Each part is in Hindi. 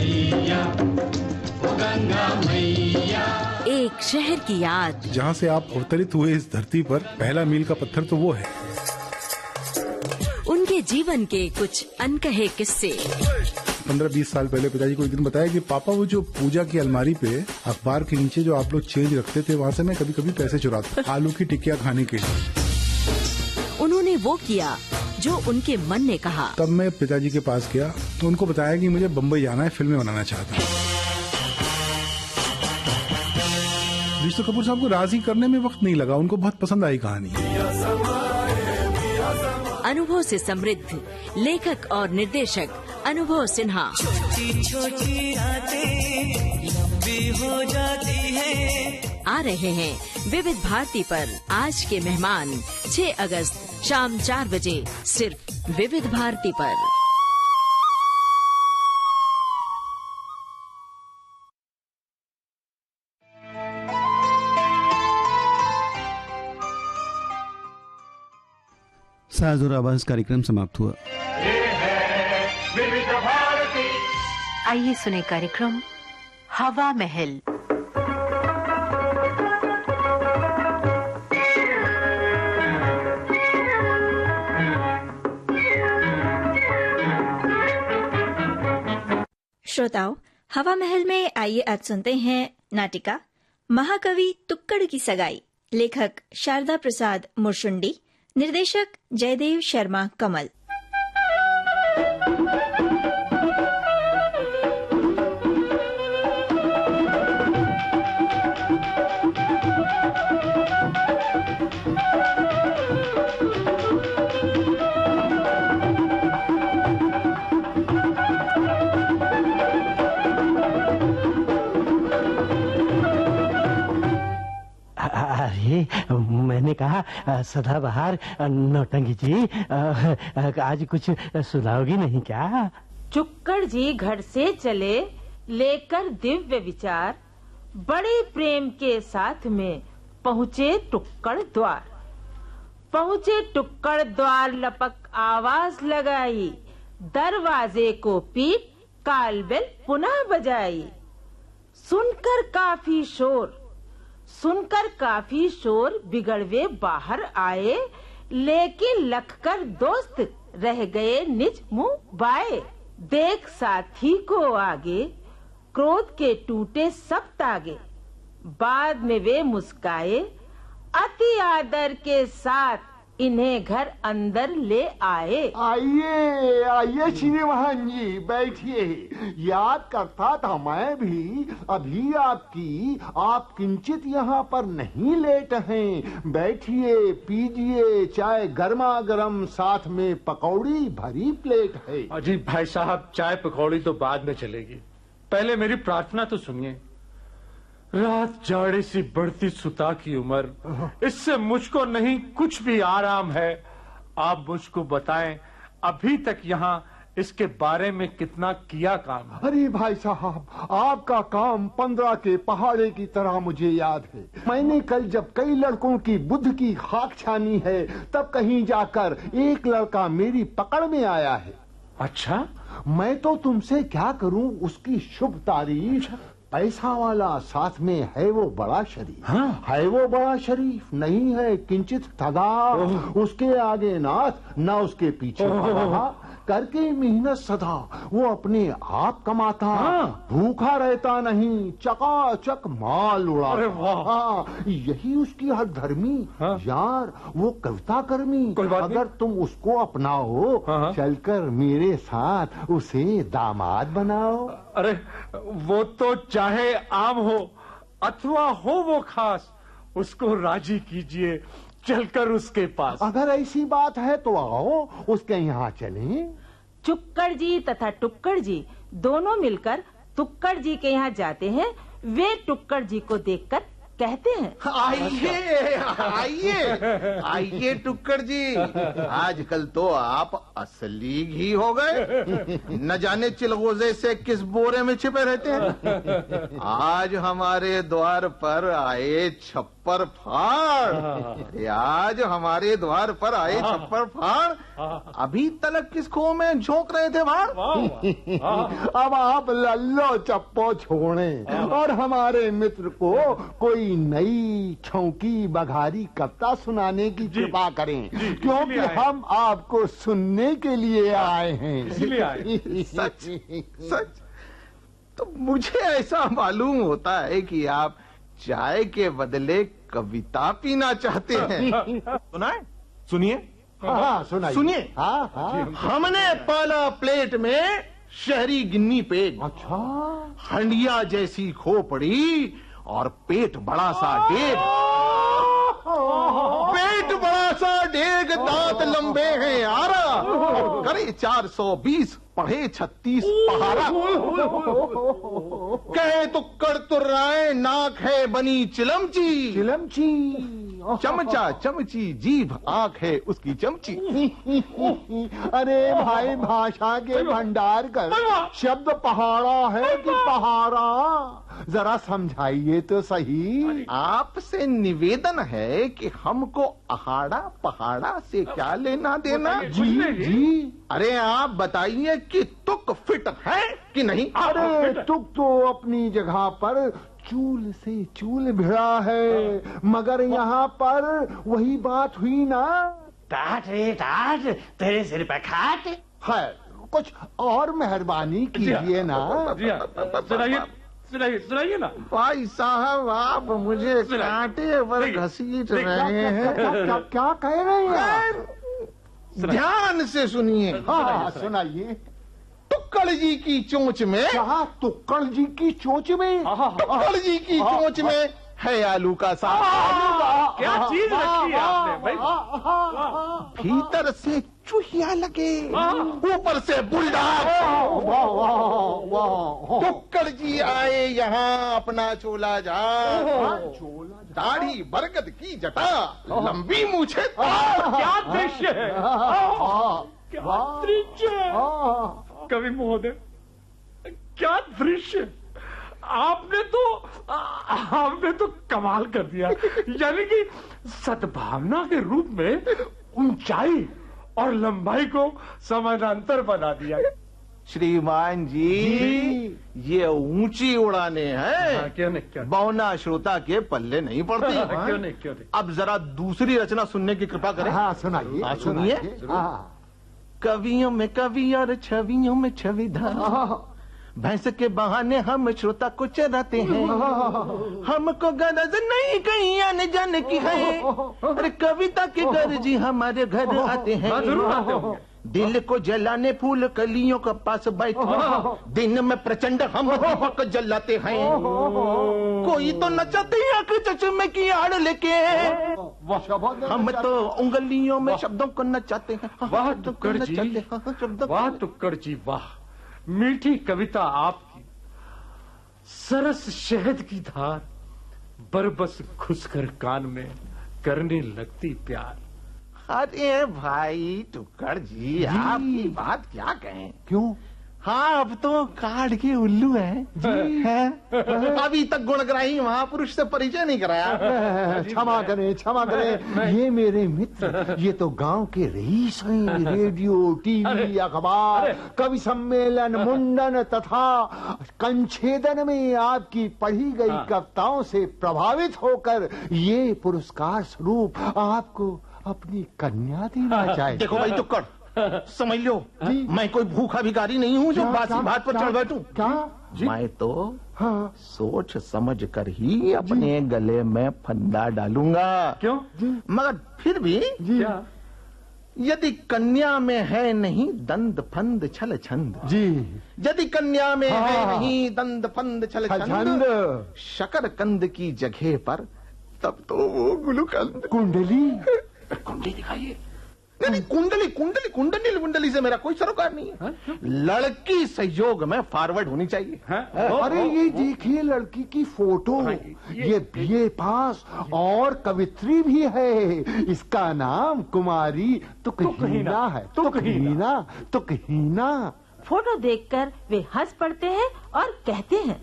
मैया, ओ गंगा मैया। एक शहर की याद, जहाँ से आप अवतरित हुए इस धरती पर, पहला मील का पत्थर तो वो है। उनके जीवन के कुछ अनकहे किस्से। 15-20 साल पहले पिताजी को एक दिन बताया कि पापा वो जो पूजा की अलमारी पे अखबार के नीचे जो आप लोग चेंज रखते थे, वहाँ से मैं कभी कभी पैसे चुराता आलू की टिक्कियाँ खाने के लिए। उन्होंने वो किया जो उनके मन ने कहा। तब मैं पिताजी के पास गया तो उनको बताया कि मुझे बम्बई जाना है, फिल्में बनाना चाहता हूँ। ऋषि कपूर साहब को राजी करने में वक्त नहीं लगा, उनको बहुत पसंद आई कहानी। अनुभव से समृद्ध लेखक और निर्देशक अनुभव सिन्हा। छोटी छोटी रातें लंबी हो जाती है। आ रहे हैं विविध भारती पर। आज के मेहमान 6 अगस्त शाम 4 बजे सिर्फ विविध भारती पर। साज और आवाज कार्यक्रम समाप्त हुआ। आइए सुने कार्यक्रम हवा महल। श्रोताओं, हवा महल में आइए आज सुनते हैं नाटिका महाकवि तुक्कड़ की सगाई। लेखक शारदा प्रसाद मुर्शुंडी, निर्देशक जयदेव शर्मा कमल। मैंने कहा सदाबहार नौटंकी जी, आज कुछ सुनाओगी नहीं क्या? चुक्कड़ जी घर से चले लेकर दिव्य विचार, बड़े प्रेम के साथ में पहुँचे टुक्कड़ द्वार। पहुँचे टुक्कड़ द्वार, लपक आवाज लगाई, दरवाजे को पीट कालबेल पुनः बजाई। सुनकर काफी शोर बिगड़वे बाहर आए, लेकिन लखकर दोस्त रह गए निज मुंह बाए। देख साथी को आगे, क्रोध के टूटे सब तागे। बाद में वे मुस्काए, अति आदर के साथ इन्हें घर अंदर ले आए। आइए आइए श्रीमान जी, बैठिए। याद करता था मैं भी अभी आप किंचित यहाँ पर नहीं लेट हैं। बैठिए, पीजिए चाय गर्मा गर्म, साथ में पकौड़ी भरी प्लेट है। अजी भाई साहब, चाय पकौड़ी तो बाद में चलेगी, पहले मेरी प्रार्थना तो सुनिए। रात जाड़े सी बढ़ती सुता की उम्र, इससे मुझको नहीं कुछ भी आराम है। आप मुझको बताएं, अभी तक यहाँ इसके बारे में कितना किया काम है? अरे भाई साहब, आपका काम 15 के पहाड़े की तरह मुझे याद है। मैंने कल जब कई लड़कों की बुद्ध की खाक छानी है, तब कहीं जाकर एक लड़का मेरी पकड़ में आया है। अच्छा? मैं तो तुमसे क्या करूं उसकी शुभ तारीफ। पैसा वाला, साथ में है वो बड़ा शरीफ। हाँ? है वो बड़ा शरीफ, नहीं है किंचित ठगा। उसके आगे नाथ, न उसके पीछे पगा। करके मेहनत सदा वो अपने आप कमाता। हाँ? भूखा रहता नहीं, चकाचक माल अरे उड़ाता। हाँ, यही उसकी हर धर्मी। हाँ? यार वो कविता कर्मी, अगर तुम उसको अपनाओ, हाँ? चलकर मेरे साथ उसे दामाद बनाओ। अरे वो तो चाहे आम हो अथवा हो वो खास, उसको राजी कीजिए, चलकर उसके पास। अगर ऐसी बात है तो आओ उसके यहाँ चलें। चुक्कड़ जी तथा टुक्कड़ जी दोनों मिलकर तुक्कड़ जी के यहाँ जाते हैं। वे टुक्कड़ जी को देखकर कहते हैं। आइए आइए आइए टुक्कड़ जी, आजकल तो आप असली घी हो गए। न जाने चिलगोजे से किस बोरे में छिपे रहते हैं। आज हमारे द्वार पर आए छप्पर फाड़, अरे आज हमारे द्वार पर आए छप्पर फाड़, अभी तलक किस खो में झोंक रहे थे भाड़। अब आप लल्लो चप्पो छोड़ें और हमारे मित्र को कोई नई छौंकी बघारी कविता सुनाने की कृपा करें, क्योंकि हम आपको सुनने के लिए आए हैं। सच सच तो मुझे ऐसा मालूम होता है कि आप चाय के बदले कविता पीना चाहते हैं। सुनाए, सुनिए। हाँ सुनाइए। सुनिए। हाँ हाँ। हमने पाला प्लेट में शहरी गिन्नी पेट, अच्छा, हंडिया जैसी खोपड़ी और पेट बड़ा सा डेग। पेट बड़ा सा डेग, दांत लंबे हैं आरा, करे 420, पढ़े 36 पहाड़ा। कहे तो कर तुर्राए, नाक है बनी चिलमची। चिलमची, चमचा चमची, जीभ आंख है उसकी चमची। अरे भाई, भाषा के भंडार कर, शब्द पहाड़ा है कि पहाड़ा, जरा समझाइए तो सही। आपसे निवेदन है कि हमको अहाड़ा पहाड़ा से क्या लेना देना। जी जी। अरे आप बताइए कि तुक फिट है कि नहीं। अरे तुक तो अपनी जगह पर चूल से चूल भिड़ा है, मगर यहाँ पर वही बात हुई ना। टाट रे टाट, तेरे सिर पे खाट है, कुछ और मेहरबानी कीजिए ना। सुनाइए ना। भाई साहब, आप मुझे कांटे पर घसीट रहे हैं। क्या कह रहे हैं? ध्यान से सुनिए। हाँ सुनाइए। टुक्कड़ जी की चोंच में। क्या टुक्कड़ जी की चोंच में? टुक्कड़ जी की चोंच में है आलू का साग। क्या चीज रखी है आपने भाई। भीतर से चूहिया लगे, ऊपर से बुलडॉग। टुक्कड़ जी आए यहाँ अपना चोला जा, दाढ़ी बरगद की जटा, लंबी मूछे। क्या दृश्य है, क्या दृश्य है। कवि महोदय, क्या दृश्य। आपने तो कमाल कर दिया। यानी कि सद्भावना के रूप में ऊंचाई और लंबाई को समानांतर बना दिया। श्रीमान जी, ये ऊंची उड़ाने हैं। क्यों नहीं, बौना श्रोता के पल्ले नहीं पड़ती। क्यों नहीं। अब जरा दूसरी रचना सुनने की कृपा करें। हाँ सुनाइए। सुनिए। कवियों में कवि और छवियों में छविधार, भैंस के बहाने हम श्रोता को चराते हैं। हमको गरज नहीं कहीं आने जाने की है, अरे कविता के गर्जी हमारे घर आते हैं। दिल को जलाने फूल कलियों के पास बैठे, दिन में प्रचंड हम दीपक जलाते हैं। कोई तो नचाते आंख चचमे की आड़ लेके, हम तो उंगलियों में शब्दों को नचाते हैं। वाह टुक्कड़ जी, वाह टुक्कड़ जी, वाह। मीठी कविता आपकी, सरस शहद की धार, बरबस घुसकर कान में करने लगती प्यार। अरे भाई टुक्कड़ जी, आपकी बात क्या कहें। क्यों? हाँ, अब तो काट के उल्लू है। अभी तक गुणग्राही महापुरुष से परिचय नहीं कराया। क्षमा करें, ये मेरे मित्र, ये तो गांव के रईस हैं। रेडियो, टीवी, अखबार, कवि सम्मेलन, मुंडन तथा कंछेदन में आपकी पढ़ी गई कविताओं से प्रभावित होकर ये पुरस्कार स्वरूप आपको अपनी कन्या देना चाहिए। देखो भाई टुक्कड़, समझ लो, मैं कोई भूखा भिखारी नहीं हूँ जो बासी भात पर चढ़ बैठूं। क्या? मैं तो सोच समझ कर ही अपने गले में फंदा डालूंगा। क्यों? मगर फिर भी यदि कन्या में है नहीं दंद फंद छल छंद, जी, यदि कन्या में है नहीं दंद फंद छल छंद, शकर कंद की जगह पर तब तो वो गुलकंद। कुंडली दिखाइए। नहीं, कुंडली कुंडली कुंडली कुंडली से मेरा कोई सरोकार नहीं है। लड़की सहयोग में फॉरवर्ड होनी चाहिए। अरे ये देखिए लड़की की फोटो, ये बीए पास और कवित्री भी है। इसका नाम कुमारी तुकहीना है। तुकहीना। फोटो देखकर वे हंस पड़ते हैं और कहते हैं,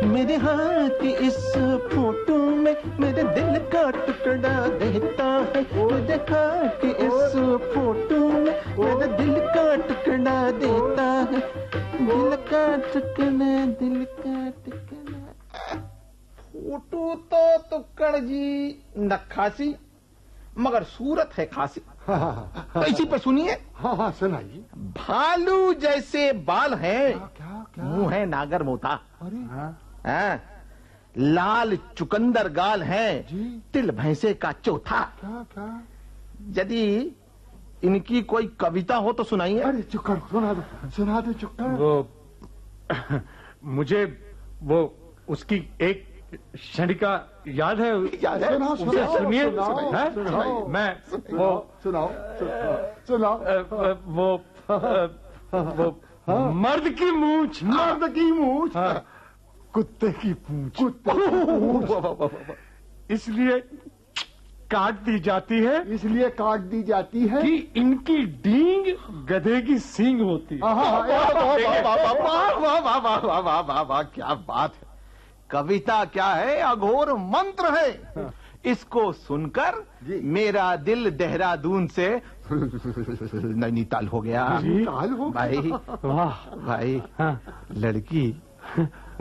मेरे हाथ की इस फोटो में मेरे दिल का टुकड़ा देता है। मेरे हाथ की इस फोटो में मेरे दिल का टुकड़ा देता है। दिल का टुकड़ा। फोटो तो तुक्कड़ जी नक्काशी, मगर सूरत है खासी। तो इसी पे सुनिए। हाँ सुनाइए। भालू जैसे बाल है, मुंह है नागर मोता। लाल चुकंदर गाल है, तिल भैंसे का चौथा। यदि इनकी कोई कविता हो तो सुनाइए। अरे चुक्कर सुना दो चुक्कर। वो मुझे वो उसकी एक क्षणिका याद है। सुनिए। मैं वो सुनाओ। वो मर्द की मूंछ। कुत्ते की पूंछ। इसलिए काट दी जाती है। कि इनकी डींग गधे की सींग होती है। वाह, क्या बात है। कविता क्या है, अघोर मंत्र है। इसको सुनकर मेरा दिल देहरादून से नैनीताल हो गया। भाई वाह भाई, लड़की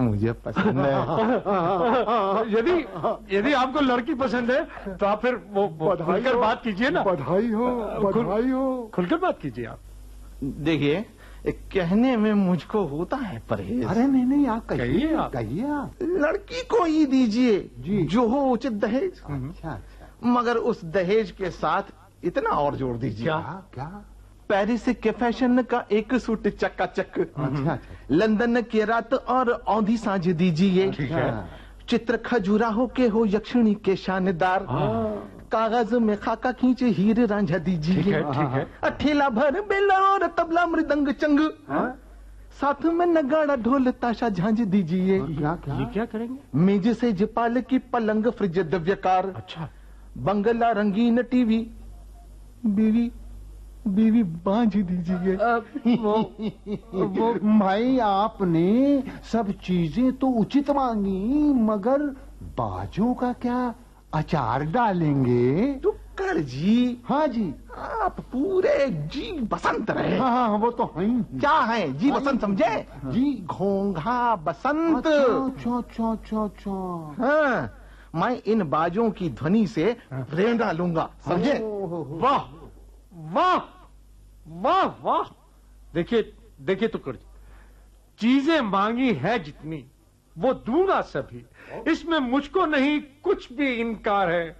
मुझे पसंद है। यदि आपको लड़की पसंद है तो आप फिर वो खुलकर बात कीजिए ना। बधाई हो। खुलकर बात कीजिए आप। देखिए, कहने में मुझको होता है परहेज। अरे नहीं आप कहिए आप। लड़की को ही दीजिए जो हो उचित दहेज। अच्छा। मगर उस दहेज के साथ इतना और जोड़ दीजिए। क्या? पेरिस के फैशन का एक सूट चकाचक। अच्छा। लंदन की रात और औंधी सांझ दीजिए। चित्र खजुराहो के हो यक्षिणी के शानदार। कागज में खाका खींचे हीर रांझा दीजिए। ठीक है। अठेला भर बेला और तबला मृदंग चंग। साथ में नगाड़ा ढोल ताशा झांझ दीजिए। ये क्या करेंगे? मेज से जपाल की पलंग फ्रिज दिव्यकार। अच्छा। बंगला रंगीन टीवी, बीवी बांझ दीजिए। वो भाई आपने सब चीजें तो उचित मांगी, मगर बाजों का क्या अचार डालेंगे? टुक्कड़ जी। हाँ जी। आप पूरे जी बसंत रहे। हाँ वो तो है। क्या है जी बसंत, समझे? जी घोंघा बसंत। अच्छा। हाँ, मैं इन बाजों की ध्वनि से प्रेरणा लूंगा, समझे? वाह वाह वाह वाह। देखिए टुक्कड़ जी, चीजें मांगी है जितनी वो दूंगा सभी। इसमें मुझको नहीं कुछ भी इनकार है।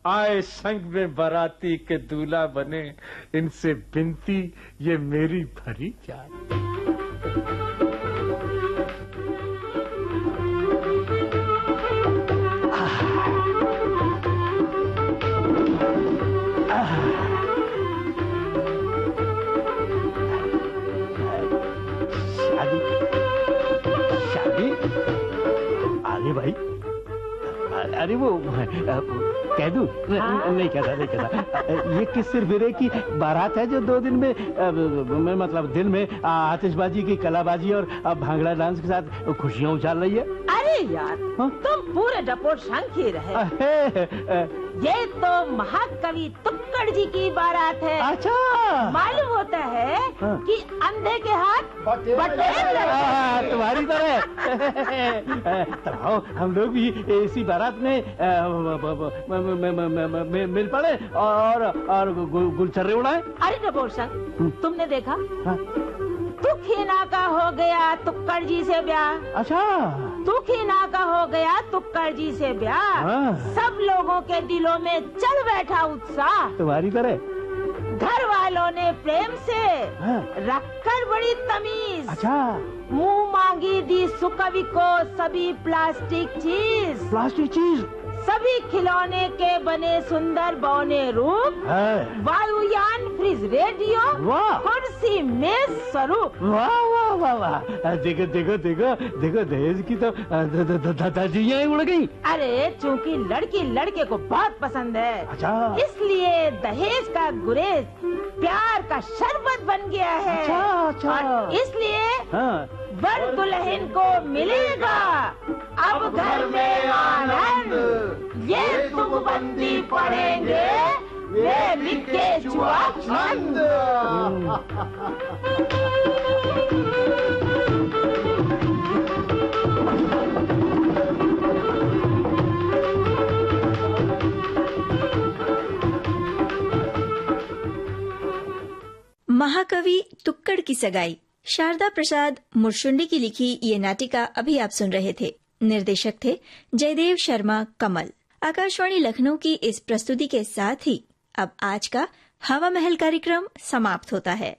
आए संग में बाराती के दूल्हा बने, इनसे बिनती ये मेरी भरी जान। शादी? अरे भाई, अरे वो कह दूं? नहीं कहता। ये किस सिरफिरे की बारात है जो 2 दिन में मतलब दिन में आतिशबाजी की कलाबाजी और भांगड़ा डांस के साथ खुशियां उछाल रही है। अरे यार, तुम पूरे डपोट शंख ही रहे। ये तो महाकवि तुक्कड़ जी की बारात है। अच्छा। मालूम होता है कि अंधे के हाथ बटेर तुम्हारी तरह। तब आओ हम लोग भी इसी बारात में मिल पड़े और गुलछर्रे उड़ाए। अरे डपोट शंख, तुमने देखा? तुखीना का हो गया तुक्कड़ जी से ब्याह। अच्छा। तुखीना का हो गया तुक्कड़ जी से ब्याह। सब लोगों के दिलों में चल बैठा उत्साह। तुम्हारी तरह। घर वालों ने प्रेम से रखकर बड़ी तमीज। अच्छा। मुंह मांग दूंगी दी सुकवि को सभी प्लास्टिक चीज, सभी खिलौने के बने सुंदर बौने रूप, वायुयान, फ्रिज, रेडियो, कुर्सी, मेज, स्वरूप। वाह वाह वाह वाह, देखो देखो देखो देखो, दहेज की तो दादाजियाँ उड़ गई। अरे चूंकि लड़की लड़के को बहुत पसंद है, अच्छा, इसलिए दहेज का गुरेज प्यार का शरबत बन गया है। अच्छा। और इसलिए वर दुल्हन को मिलेगा अब घर में आनंद। ये तुकबंदी पढ़ेंगे वे लिख के चुआ छंद। महाकवि तुक्कड़ की सगाई, शारदा प्रसाद मुर्शुंडी की लिखी ये नाटिका अभी आप सुन रहे थे। निर्देशक थे जयदेव शर्मा कमल। आकाशवाणी लखनऊ की इस प्रस्तुति के साथ ही अब आज का हवा महल कार्यक्रम समाप्त होता है।